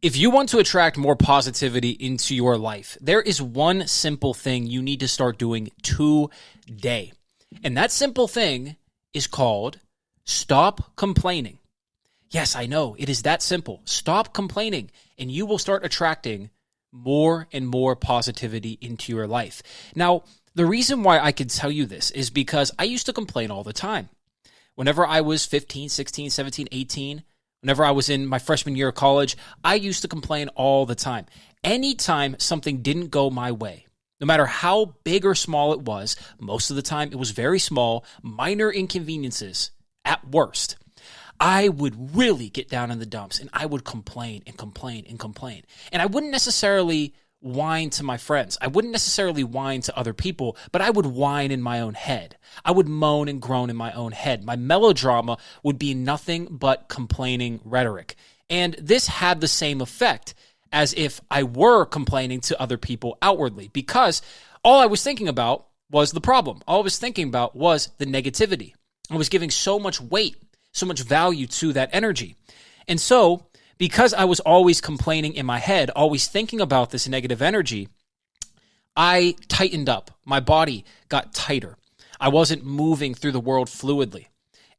If you want to attract more positivity into your life, there is one simple thing you need to start doing today. And that simple thing is called stop complaining. Yes, I know, it is that simple. Stop complaining, and you will start attracting more and more positivity into your life. Now, the reason why I could tell you this is because I used to complain all the time. Whenever I was 15, 16, 17, 18, whenever I was in my freshman year of college, I used to complain all the time. Anytime something didn't go my way, no matter how big or small it was, most of the time it was very small, minor inconveniences at worst, I would really get down in the dumps and I would complain and complain and complain. And I wouldn't necessarily whine to my friends. I wouldn't necessarily whine to other people, but I would whine in my own head. I would moan and groan in my own head. My melodrama would be nothing but complaining rhetoric. And this had the same effect as if I were complaining to other people outwardly, because all I was thinking about was the problem. All I was thinking about was the negativity. I was giving so much weight, so much value to that energy. And so, because I was always complaining in my head, always thinking about this negative energy, I tightened up. My body got tighter. I wasn't moving through the world fluidly.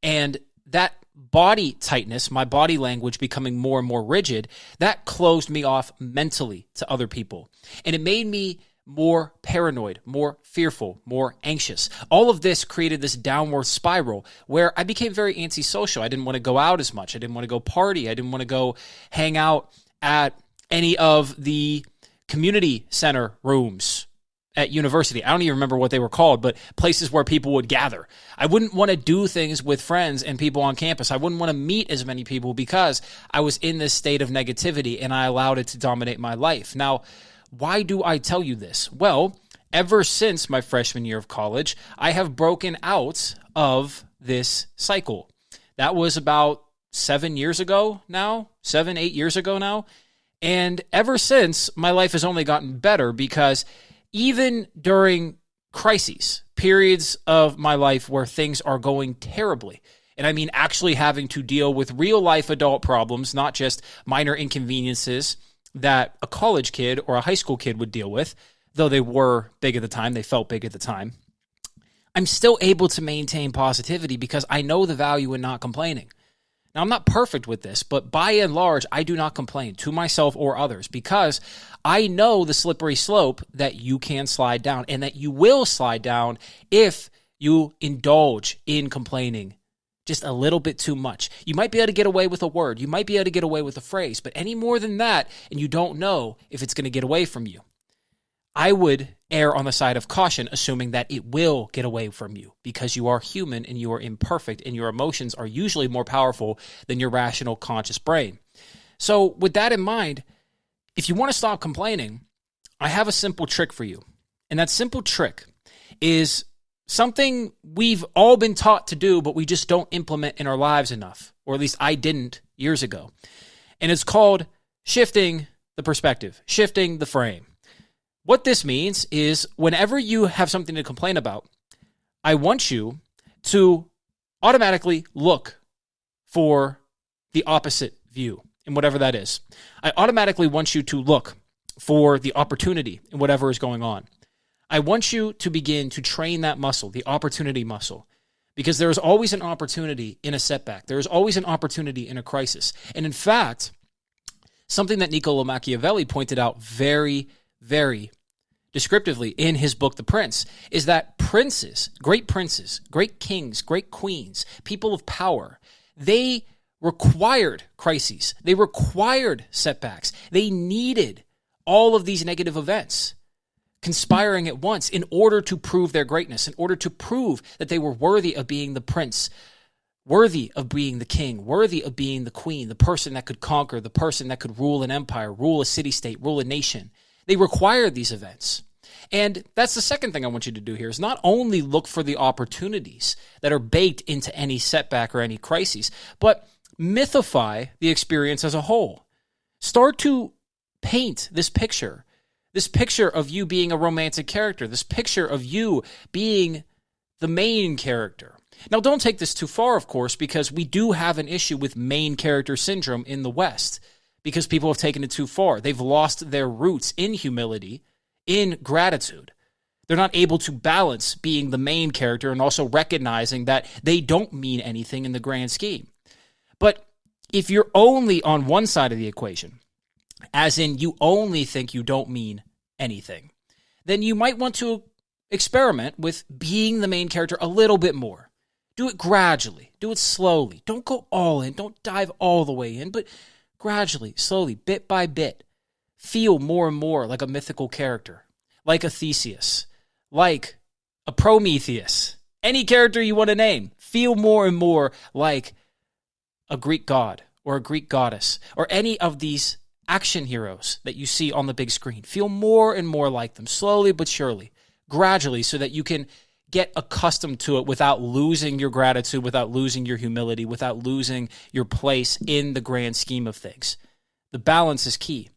And that body tightness, my body language becoming more and more rigid, that closed me off mentally to other people. And it made me more paranoid, more fearful, more anxious. All of this created this downward spiral where I became very antisocial. I didn't want to go out as much. I didn't want to go party. I didn't want to go hang out at any of the community center rooms at university. I don't even remember what they were called, but places where people would gather. I wouldn't want to do things with friends and people on campus. I wouldn't want to meet as many people because I was in this state of negativity and I allowed it to dominate my life. Now, why do I tell you this? Well, ever since my freshman year of college, I have broken out of this cycle. That was about 7 years ago now, 7, 8 years ago now. And ever since, my life has only gotten better because even during crises, periods of my life where things are going terribly, and I mean actually having to deal with real life adult problems, not just minor inconveniences that a college kid or a high school kid would deal with, though they were big at the time, they felt big at the time, I'm still able to maintain positivity because I know the value in not complaining. Now, I'm not perfect with this, but by and large, I do not complain to myself or others because I know the slippery slope that you can slide down and that you will slide down if you indulge in complaining just a little bit too much. You might be able to get away with a word. You might be able to get away with a phrase, but any more than that, and you don't know if it's going to get away from you. I would err on the side of caution, assuming that it will get away from you because you are human and you are imperfect and your emotions are usually more powerful than your rational, conscious brain. So with that in mind, if you want to stop complaining, I have a simple trick for you. And that simple trick is something we've all been taught to do, but we just don't implement in our lives enough, or at least I didn't years ago. And it's called shifting the perspective, shifting the frame. What this means is whenever you have something to complain about, I want you to automatically look for the opposite view in whatever that is. I automatically want you to look for the opportunity in whatever is going on. I want you to begin to train that muscle, the opportunity muscle, because there is always an opportunity in a setback. There is always an opportunity in a crisis. And in fact, something that Niccolo Machiavelli pointed out very, very descriptively in his book, The Prince, is that princes, great kings, great queens, people of power, they required crises. They required setbacks. They needed all of these negative events conspiring at once in order to prove their greatness, in order to prove that they were worthy of being the prince, worthy of being the king, worthy of being the queen, the person that could conquer, the person that could rule an empire, rule a city-state, rule a nation. They required these events. And that's the second thing I want you to do here is not only look for the opportunities that are baked into any setback or any crises, but mythify the experience as a whole. Start to paint this picture of you being a romantic character, this picture of you being the main character. Now, don't take this too far, of course, because we do have an issue with main character syndrome in the West. because people have taken it too far. They've lost their roots in humility, in gratitude. They're not able to balance being the main character and also recognizing that they don't mean anything in the grand scheme. But if you're only on one side of the equation, as in you only think you don't mean anything, then you might want to experiment with being the main character a little bit more. Do it gradually. Do it slowly. Don't go all in. Don't dive all the way in, but gradually, slowly, bit by bit, feel more and more like a mythical character, like a Theseus, like a Prometheus, any character you want to name. Feel more and more like a Greek god or a Greek goddess or any of these action heroes that you see on the big screen. Feel more and more like them, slowly but surely, gradually, so that you can get accustomed to it without losing your gratitude, without losing your humility, without losing your place in the grand scheme of things. The balance is key.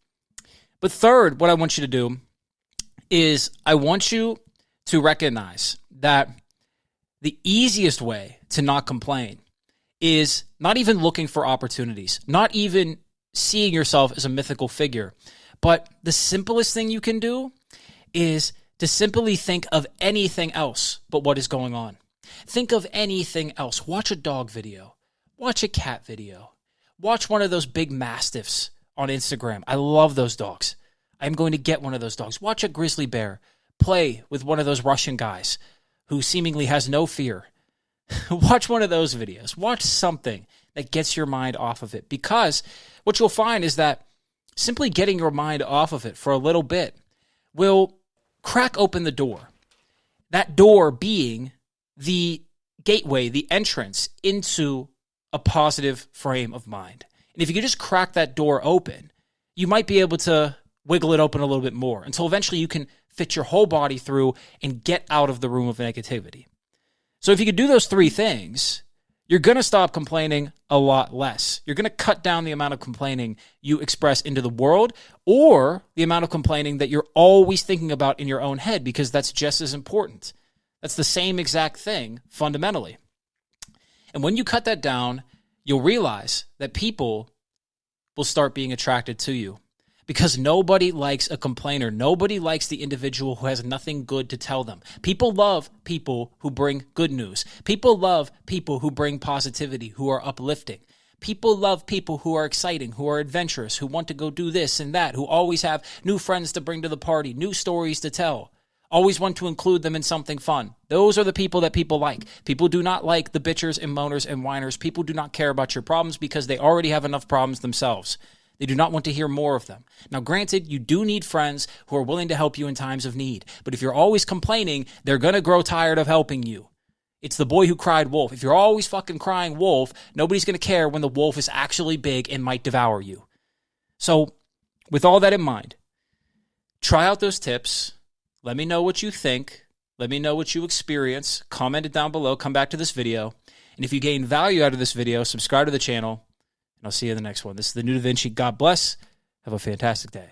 But third, what I want you to do is I want you to recognize that the easiest way to not complain is not even looking for opportunities, not even seeing yourself as a mythical figure, but the simplest thing you can do is to simply think of anything else but what is going on. Think of anything else. Watch a dog video. Watch a cat video. Watch one of those big mastiffs on Instagram. I love those dogs. I'm going to get one of those dogs. Watch a grizzly bear play with one of those Russian guys who seemingly has no fear. Watch one of those videos. Watch something that gets your mind off of it, because what you'll find is that simply getting your mind off of it for a little bit will crack open the door. That door being the gateway, the entrance into a positive frame of mind. And if you could just crack that door open, you might be able to wiggle it open a little bit more until eventually you can fit your whole body through and get out of the room of negativity. So if you could do those three things, you're going to stop complaining a lot less. You're going to cut down the amount of complaining you express into the world, or the amount of complaining that you're always thinking about in your own head, because that's just as important. That's the same exact thing fundamentally. And when you cut that down, you'll realize that people will start being attracted to you, because nobody likes a complainer. Nobody likes the individual who has nothing good to tell them. People love people who bring good news. People love people who bring positivity, who are uplifting. People love people who are exciting, who are adventurous, who want to go do this and that, who always have new friends to bring to the party, new stories to tell, always want to include them in something fun. Those are the people that people like. People do not like the bitchers and moaners and whiners. People do not care about your problems because they already have enough problems themselves. They do not want to hear more of them. Now, granted, you do need friends who are willing to help you in times of need. But if you're always complaining, they're going to grow tired of helping you. It's the boy who cried wolf. If you're always fucking crying wolf, nobody's going to care when the wolf is actually big and might devour you. So, with all that in mind, try out those tips. Let me know what you think. Let me know what you experience. Comment it down below. Come back to this video. And if you gain value out of this video, subscribe to the channel. And I'll see you in the next one. This is the New Da Vinci. God bless. Have a fantastic day.